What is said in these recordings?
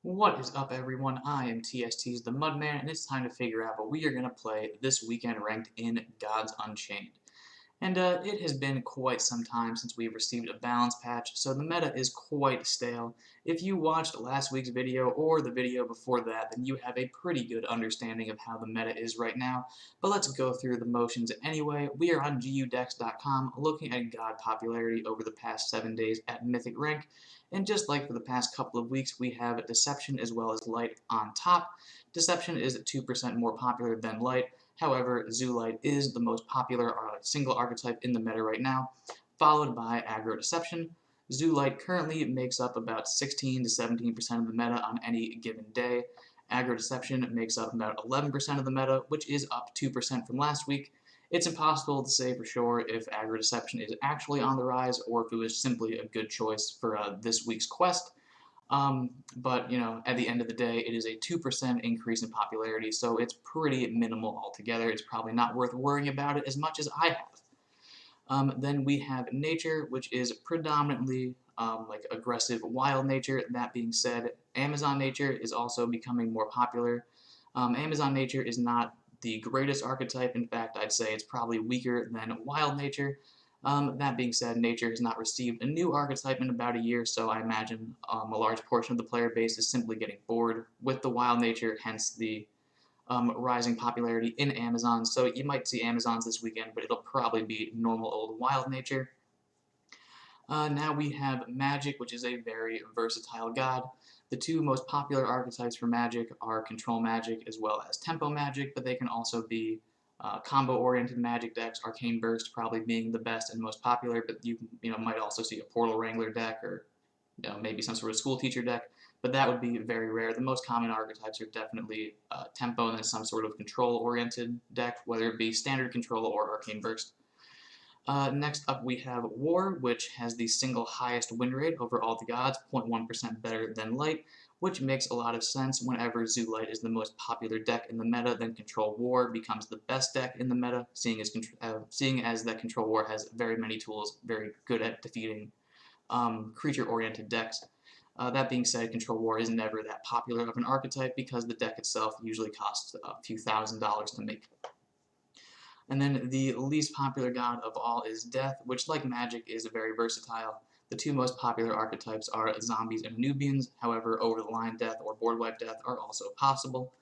What is up, everyone? I am TST's the Mudman, and it's time to figure out what we are going to play this weekend ranked in Gods Unchained. And it has been quite some time since we've received a balance patch, so the meta is quite stale. If you watched last week's video or the video before that, then you have a pretty good understanding of how the meta is right now. But let's go through the motions anyway. We are on gudex.com looking at God popularity over the past 7 days at Mythic rank. And just like for the past couple of weeks, we have Deception as well as Light on top. Deception is 2% more popular than Light. However, Zoolite is the most popular single archetype in the meta right now, followed by Aggro Deception. Zoolite currently makes up about 16 to 17% of the meta on any given day. Aggro Deception makes up about 11% of the meta, which is up 2% from last week. It's impossible to say for sure if Aggro Deception is actually on the rise or if it was simply a good choice for this week's quest. But, at the end of the day, it is a 2% increase in popularity, so it's pretty minimal altogether. It's probably not worth worrying about it as much as I have. Then we have nature, which is predominantly like aggressive wild nature. That being said, Amazon nature is also becoming more popular. Amazon nature is not the greatest archetype. In fact, I'd say it's probably weaker than wild nature. That being said, nature has not received a new archetype in about a year, so I imagine a large portion of the player base is simply getting bored with the wild nature, hence the rising popularity in Amazons. So you might see Amazons this weekend, but it'll probably be normal old wild nature. Now we have Magic, which is a very versatile god. The two most popular archetypes for Magic are Control Magic as well as Tempo Magic, but they can also be combo-oriented Magic decks. Arcane Burst probably being the best and most popular, but you might also see a Portal Wrangler deck or maybe some sort of school teacher deck, but that would be very rare. The most common archetypes are definitely Tempo and then some sort of control-oriented deck, whether it be Standard Control or Arcane Burst. Next up we have War, which has the single highest win rate over all the gods, 0.1% better than Light, which makes a lot of sense. Whenever Zoolite is the most popular deck in the meta, then Control War becomes the best deck in the meta, seeing as that Control War has very many tools, very good at defeating creature-oriented decks. That being said, Control War is never that popular of an archetype because the deck itself usually costs a few $1,000s to make. And then the least popular god of all is Death, which, like Magic, is very versatile. The two most popular archetypes are zombies and Nubians. However, over-the-line death or board wipe death are also possible.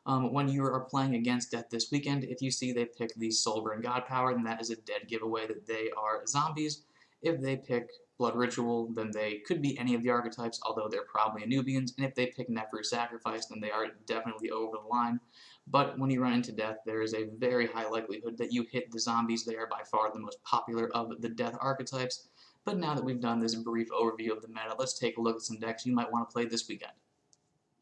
When you are playing against Death this weekend, if you see they pick the Soulburn God Power, then that is a dead giveaway that they are zombies. If they pick Blood Ritual, then they could be any of the archetypes, although they're probably Nubians. And if they pick Neferu Sacrifice, then they are definitely over the line. But when you run into Death, there is a very high likelihood that you hit the zombies. They are by far the most popular of the Death archetypes. But now that we've done this brief overview of the meta, let's take a look at some decks you might want to play this weekend.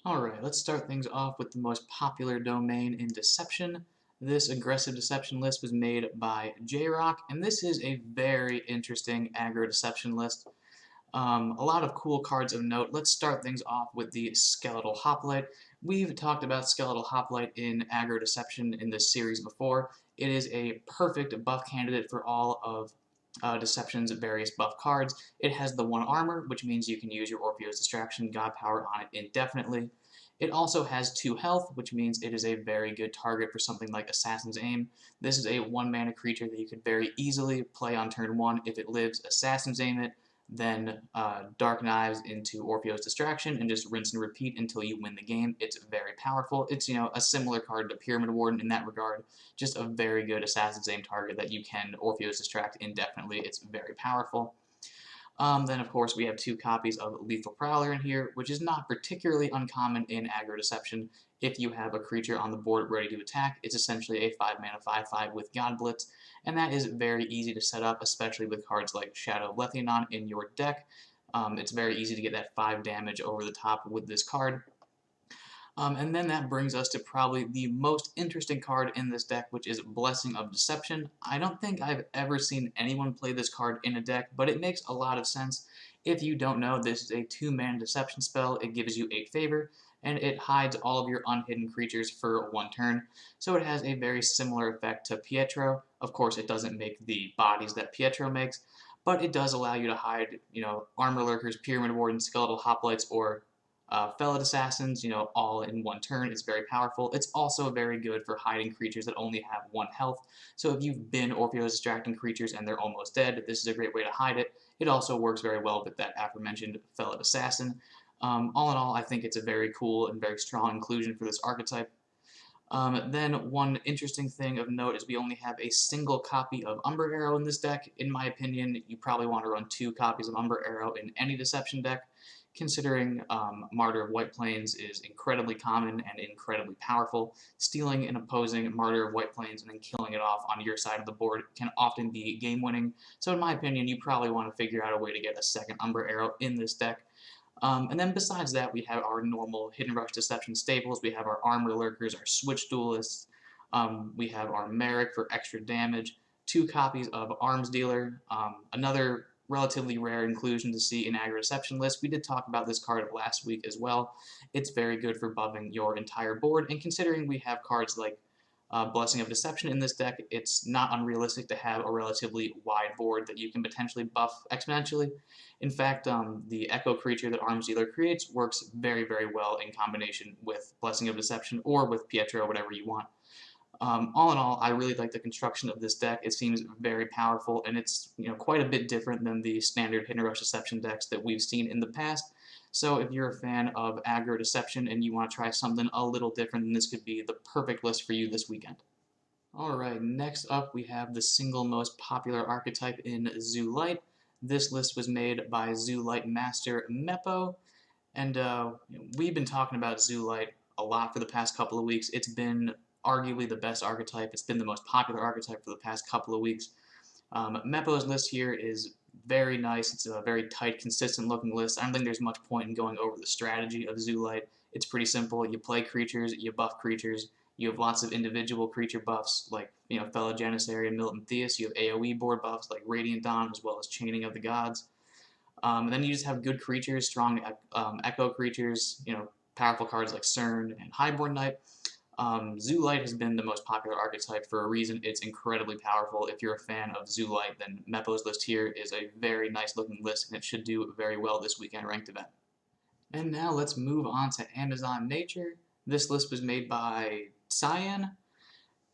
Alright, let's start things off with the most popular domain in Deception. This aggressive Deception list was made by J-Rock, and this is a very interesting aggro Deception list. A lot of cool cards of note. Let's start things off with the Skeletal Hoplite. We've talked about Skeletal Hoplite in Aggro Deception in this series before. It is a perfect buff candidate for all of Deception's various buff cards. It has the 1 armor, which means you can use your Orpheus Distraction God Power on it indefinitely. It also has 2 health, which means it is a very good target for something like Assassin's Aim. This is a 1-mana creature that you could very easily play on turn 1. If it lives, Assassin's Aim it, then Dark Knives into Orpheus Distraction, and just rinse and repeat until you win the game. It's very powerful. It's, a similar card to Pyramid Warden in that regard. Just a very good Assassin's Aim target that you can Orpheus Distract indefinitely. It's very powerful. Then, of course, we have 2 copies of Lethal Prowler in here, which is not particularly uncommon in Aggro Deception. If you have a creature on the board ready to attack, it's essentially a 5-mana 5/5 with God Blitz, and that is very easy to set up, especially with cards like Shadow of Letheanon in your deck. It's very easy to get that 5 damage over the top with this card. And then that brings us to probably the most interesting card in this deck, which is Blessing of Deception. I don't think I've ever seen anyone play this card in a deck, but it makes a lot of sense. If you don't know, this is a 2-mana Deception spell. It gives you 8 favor, and it hides all of your unhidden creatures for 1 turn. So it has a very similar effect to Pietro. Of course, it doesn't make the bodies that Pietro makes, but it does allow you to hide, Armor Lurkers, Pyramid Wardens, Skeletal Hoplites, or Felid Assassins, all in one turn. It's very powerful. It's also very good for hiding creatures that only have 1 health. So if you've been Orpheos distracting creatures and they're almost dead, this is a great way to hide it. It also works very well with that aforementioned Felid Assassin. All in all, I think it's a very cool and very strong inclusion for this archetype. Then one interesting thing of note is we only have a single copy of Umber Arrow in this deck. In my opinion, you probably want to run 2 copies of Umber Arrow in any Deception deck, considering Martyr of White Plains is incredibly common and incredibly powerful. Stealing an opposing Martyr of White Plains and then killing it off on your side of the board can often be game-winning, so in my opinion, you probably want to figure out a way to get a second Umber Arrow in this deck. And then besides that, we have our normal Hidden Rush Deception staples. We have our Armor Lurkers, our Switch Duelists. We have our Merrick for extra damage. 2 copies of Arms Dealer. Another relatively rare inclusion to see in Aggro Deception list. We did talk about this card last week as well. It's very good for buffing your entire board, and considering we have cards like Blessing of Deception in this deck, it's not unrealistic to have a relatively wide board that you can potentially buff exponentially. In fact, the Echo creature that Arms Dealer creates works very, very well in combination with Blessing of Deception or with Pietro, whatever you want. All in all, I really like the construction of this deck. It seems very powerful, and it's quite a bit different than the standard Hidden Rush Deception decks that we've seen in the past. So if you're a fan of Aggro Deception and you want to try something a little different, then this could be the perfect list for you this weekend. Alright, next up we have the single most popular archetype in Zoo Light. This list was made by Zoo Light Master Meppo, and we've been talking about Zoo Light a lot for the past couple of weeks. It's been arguably the best archetype. It's been the most popular archetype for the past couple of weeks. Meppo's list here is very nice. It's a very tight, consistent looking list. I don't think there's much point in going over the strategy of Zoo Light. It's pretty simple. You play creatures, you buff creatures, you have lots of individual creature buffs like Fellow Janissary and Milton Theus. You have AoE board buffs like Radiant Dawn as well as Chaining of the Gods. And then you just have good creatures, strong Echo creatures, powerful cards like CERN and Highborn Knight. Zoo Light has been the most popular archetype for a reason. It's incredibly powerful. If you're a fan of Zoo Light, then Meppo's list here is a very nice looking list, and it should do very well this weekend ranked event. And now let's move on to Amazon Nature. This list was made by Cyan,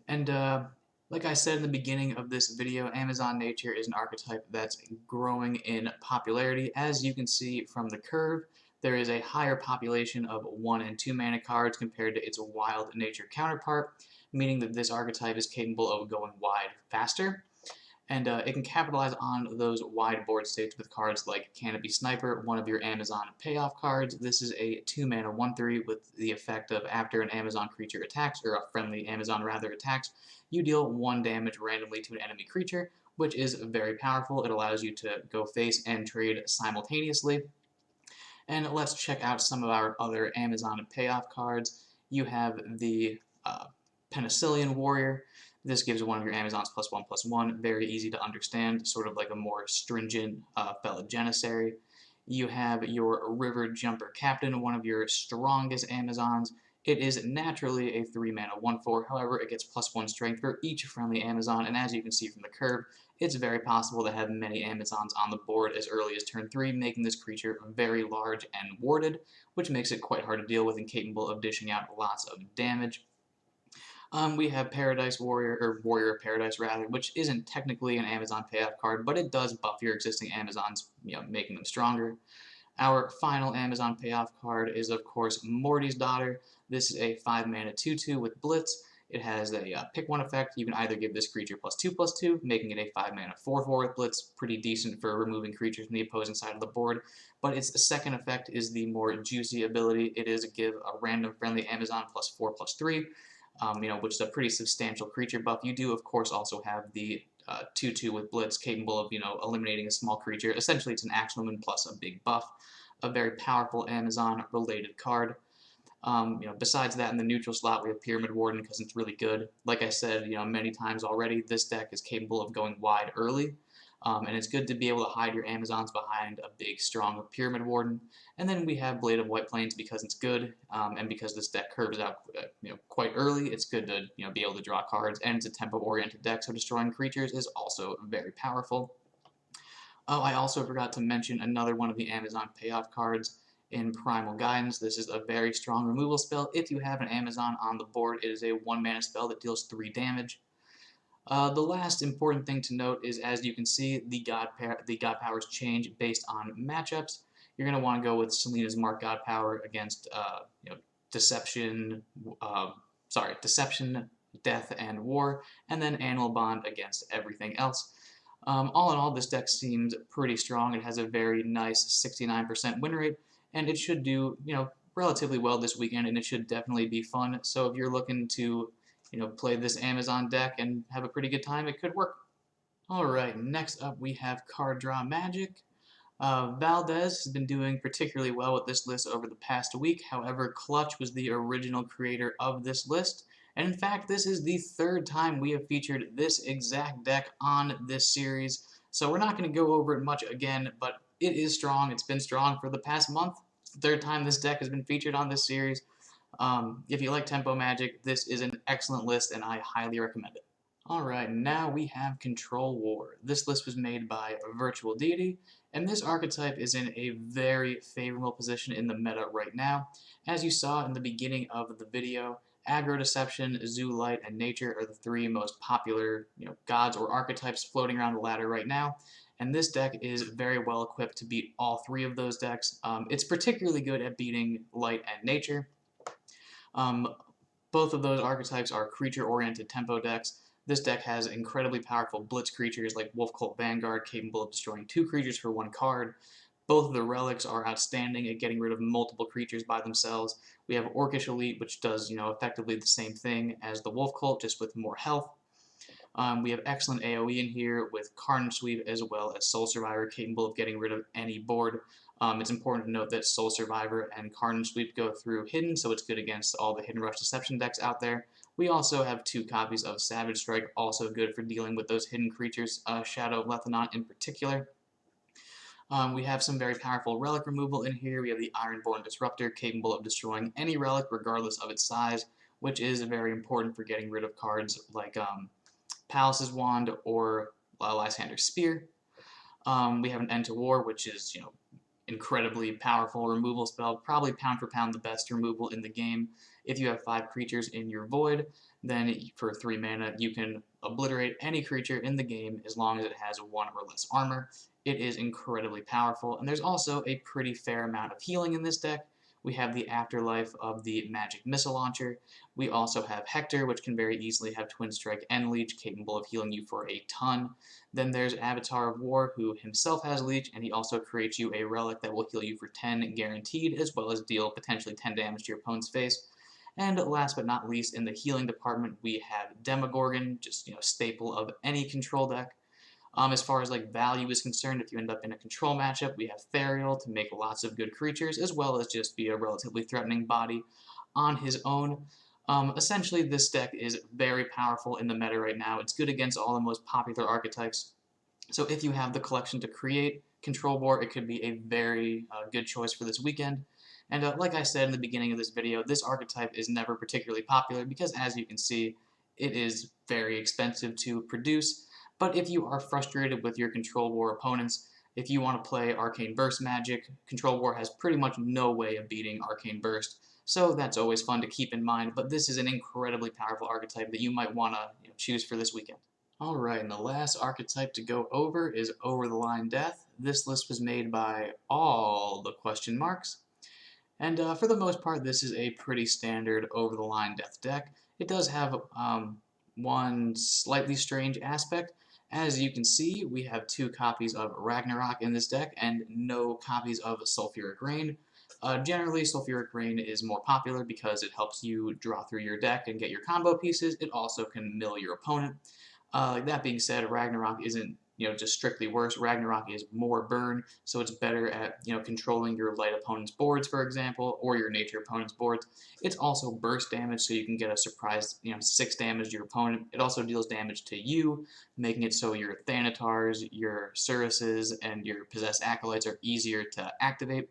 and like I said in the beginning of this video, Amazon Nature is an archetype that's growing in popularity. As you can see from the curve, there is a higher population of 1 and 2 mana cards compared to its wild nature counterpart, meaning that this archetype is capable of going wide faster. And it can capitalize on those wide board states with cards like Canopy Sniper, one of your Amazon payoff cards. This is a 2 mana 1/3 with the effect of after an Amazon creature attacks, or a friendly Amazon rather attacks, you deal 1 damage randomly to an enemy creature, which is very powerful. It allows you to go face and trade simultaneously. And let's check out some of our other Amazon payoff cards. You have the Penicillian Warrior. This gives one of your Amazons +1/+1. Very easy to understand, sort of like a more stringent Fellow Janissary. You have your River Jumper Captain, one of your strongest Amazons. It is naturally a 3 mana 1/4, however, it gets +1 strength for each friendly Amazon, and as you can see from the curve, it's very possible to have many Amazons on the board as early as turn 3, making this creature very large and warded, which makes it quite hard to deal with and capable of dishing out lots of damage. We have Paradise Warrior, or Warrior of Paradise rather, which isn't technically an Amazon payoff card, but it does buff your existing Amazons, making them stronger. Our final Amazon payoff card is, of course, Morty's Daughter. This is a 5 mana 2/2 with Blitz. It has a pick 1 effect. You can either give this creature +2/+2, making it a 5 mana 4/4 with Blitz. Pretty decent for removing creatures from the opposing side of the board. But its second effect is the more juicy ability. It is give a random friendly Amazon +4/+3. Which is a pretty substantial creature buff. You do, of course, also have the 2/2 with Blitz, capable of, eliminating a small creature. Essentially, it's an action woman plus a big buff. A very powerful Amazon-related card. Besides that, in the neutral slot, we have Pyramid Warden because it's really good. Like I said, many times already, this deck is capable of going wide early. And it's good to be able to hide your Amazons behind a big, strong Pyramid Warden. And then we have Blade of White Plains because it's good, and because this deck curves out quite early, it's good to be able to draw cards, and it's a tempo-oriented deck, so destroying creatures is also very powerful. Oh, I also forgot to mention another one of the Amazon payoff cards. in Primal Guidance. This is a very strong removal spell. If you have an Amazon on the board, it is a 1-mana spell that deals 3 damage. The last important thing to note is, as you can see, the God powers change based on matchups. You're going to want to go with Selena's Mark God Power against Deception, Deception, Death, and War, and then Animal Bond against everything else. All in all, this deck seems pretty strong. It has a very nice 69% win rate, and it should do, relatively well this weekend, and it should definitely be fun. So if you're looking to, play this Amazon deck and have a pretty good time, it could work. Alright, next up we have Card Draw Magic. Valdez has been doing particularly well with this list over the past week. However, Clutch was the original creator of this list, and in fact, this is the 3rd time we have featured this exact deck on this series. So we're not going to go over it much again, but it is strong. It's been strong for the past month. It's the 3rd time this deck has been featured on this series. If you like Tempo Magic, this is an excellent list, and I highly recommend it. Alright, now we have Control War. This list was made by Virtual Deity, and this archetype is in a very favorable position in the meta right now. As you saw in the beginning of the video, Aggro, Deception, Zoo Light, and Nature are the 3 most popular gods or archetypes floating around the ladder right now, and this deck is very well equipped to beat all 3 of those decks. It's particularly good at beating Light and Nature. Both of those archetypes are creature-oriented tempo decks. This deck has incredibly powerful blitz creatures like Wolf Cult Vanguard, capable of destroying 2 creatures for 1 card. Both of the relics are outstanding at getting rid of multiple creatures by themselves. We have Orcish Elite, which does, effectively the same thing as the Wolf Cult, just with more health. We have excellent AoE in here with Carnage Sweep as well as Soul Survivor, capable of getting rid of any board. It's important to note that Soul Survivor and Carnage Sweep go through Hidden, so it's good against all the Hidden Rush Deception decks out there. We also have 2 copies of Savage Strike, also good for dealing with those hidden creatures, Shadow of Lethanon in particular. We have some very powerful relic removal in here. We have the Ironborn Disruptor, capable of destroying any relic regardless of its size, which is very important for getting rid of cards like Palace's Wand or Lysander's Spear. We have an End to War, which is, incredibly powerful removal spell, probably pound for pound the best removal in the game. If you have 5 creatures in your Void, then for 3 mana you can obliterate any creature in the game as long as it has 1 or less armor. It is incredibly powerful, and there's also a pretty fair amount of healing in this deck. We have the Afterlife of the Magic Missile Launcher. We also have Hector, which can very easily have Twin Strike and Leech, capable of healing you for a ton. Then there's Avatar of War, who himself has Leech, and he also creates you a relic that will heal you for 10 guaranteed, as well as deal potentially 10 damage to your opponent's face. And last but not least, in the healing department, we have Demogorgon, just staple of any control deck. As far as value is concerned, if you end up in a control matchup, we have Therial to make lots of good creatures, as well as just be a relatively threatening body on his own. Essentially, this deck is very powerful in the meta right now. It's good against all the most popular archetypes. So if you have the collection to create Control War, it could be a very good choice for this weekend. And like I said in the beginning of this video, this archetype is never particularly popular because, as you can see, it is very expensive to produce. But if you are frustrated with your Control War opponents, if you want to play Arcane Burst Magic, Control War has pretty much no way of beating Arcane Burst, so that's always fun to keep in mind, but this is an incredibly powerful archetype that you might want to choose for this weekend. Alright, and the last archetype to go over is Over the Line Death. This list was made by all the question marks, and for the most part, this is a pretty standard Over the Line Death deck. It does have one slightly strange aspect. As you can see, we have 2 copies of Ragnarok in this deck and no copies of Sulfuric Rain. Generally, Sulfuric Rain is more popular because it helps you draw through your deck and get your combo pieces. It also can mill your opponent. That being said, Ragnarok isn't just strictly worse. Ragnarok is more burn, so it's better at controlling your light opponent's boards, for example, or your nature opponent's boards. It's also burst damage, so you can get a surprise 6 damage to your opponent. It also deals damage to you, making it so your Thanatars, your Suruses, and your Possessed Acolytes are easier to activate.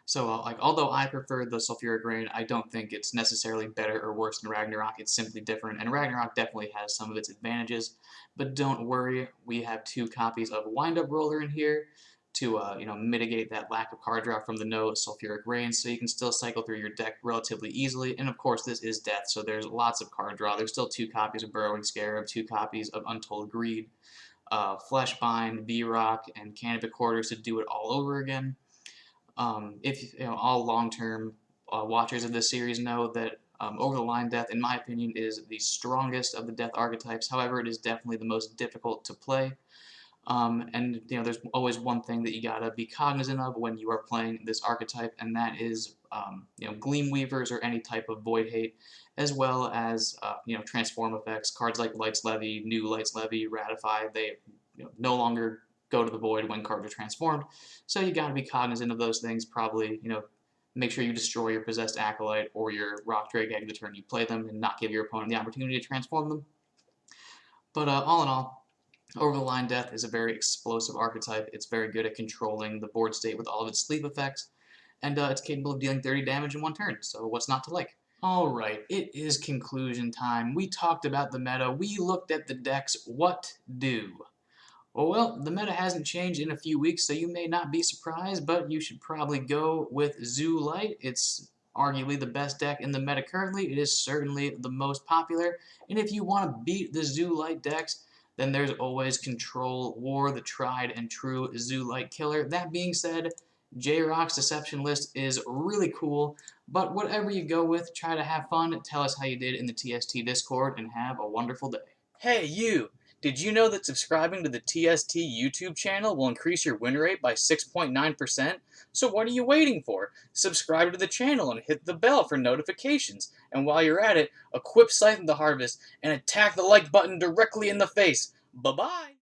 So, although I prefer the Sulfuric Rain, I don't think it's necessarily better or worse than Ragnarok. It's simply different, and Ragnarok definitely has some of its advantages. But don't worry, we have 2 copies of Wind Up Roller in here. mitigate that lack of card draw from the no sulfuric rain, so you can still cycle through your deck relatively easily. And of course, this is death, so there's lots of card draw. There's still 2 copies of Burrowing Scarab, 2 copies of Untold Greed, Fleshbind, V-Rock, and Cannabis Quarters to do it all over again. If all long-term watchers of this series know that Over the Line Death, in my opinion, is the strongest of the death archetypes. However, it is definitely the most difficult to play. And there's always one thing that you gotta be cognizant of when you are playing this archetype, and that is Gleam Weavers or any type of Void Hate, as well as transform effects. Cards like Lights Levy, New Lights Levy, Ratify, they no longer go to the void when cards are transformed. So you gotta be cognizant of those things. Probably make sure you destroy your Possessed Acolyte or your Rock Drake Egg the turn you play them, and not give your opponent the opportunity to transform them. But all in all, Over the Line Death is a very explosive archetype. It's very good at controlling the board state with all of its sleep effects, and it's capable of dealing 30 damage in one turn, so what's not to like? Alright, it is conclusion time. We talked about the meta, we looked at the decks, what do? Well, the meta hasn't changed in a few weeks, so you may not be surprised, but you should probably go with Zoo Light. It's arguably the best deck in the meta currently. It is certainly the most popular, and if you want to beat the Zoo Light decks, then there's always Control War, the tried and true Zoo Light killer. That being said, J-Rock's Deception list is really cool, but whatever you go with, try to have fun, tell us how you did in the TST Discord, and have a wonderful day. Hey, you! Did you know that subscribing to the TST YouTube channel will increase your win rate by 6.9%? So what are you waiting for? Subscribe to the channel and hit the bell for notifications. And while you're at it, equip Scythe of the Harvest and attack the like button directly in the face. Bye-bye!